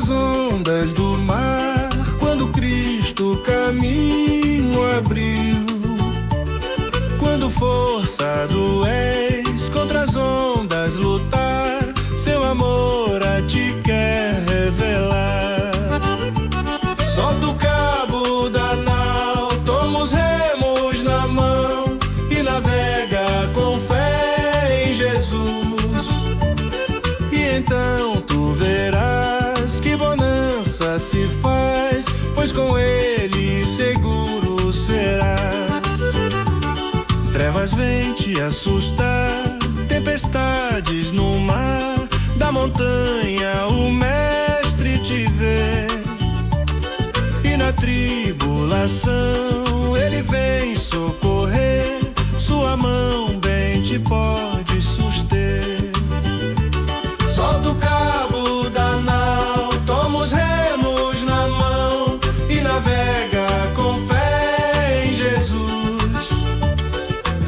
as ondas do mar, quando Cristo caminho abriu. Quando forçado és contra as ondas lutar, seu amor a ti quer revelar. Solta o cabo da nau, toma os remos na mão e navega com fé em Jesus. E então tu verás que bonança se faz, pois com ele seguro serás. Trevas vêm te assustar, tempestades no mar, da montanha o mestre te vê. E na tribulação ele vem socorrer, sua mão bem te pode suster. Solta o cabo da nau, toma os remos na mão e navega com fé em Jesus.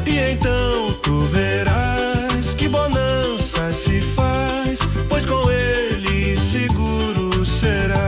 E então tu verás que bonança se faz, pois com ele seguro serás.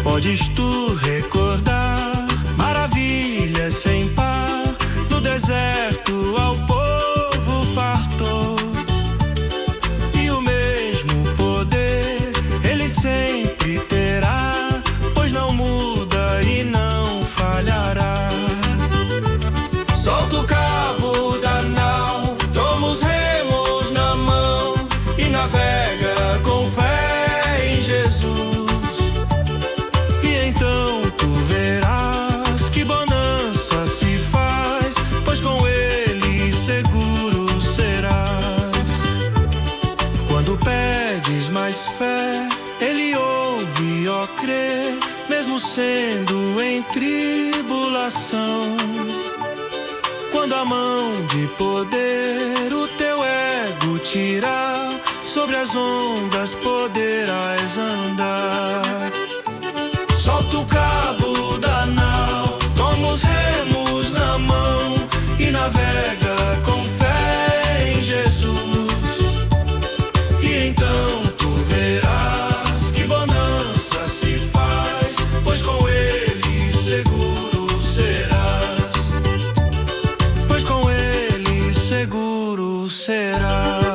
Podes tu recordar maravilhas sem par, no deserto ao povo fartou. E o mesmo poder ele sempre terá, pois não muda e não falhará. Solta o cabo da nau, toma os remos na mão e navega com fé em Jesus. Então tu verás que bonança se faz, pois com ele seguro serás. Quando pedes mais fé, ele ouve, ó crê, mesmo sendo em tribulação. Quando a mão de poder o teu ego tirar, sobre as ondas poderás andar. Solta o cabo da nau, toma os remos na mão e navega com fé em Jesus. E então tu verás que bonança se faz, pois com ele seguro serás. Pois com ele seguro serás.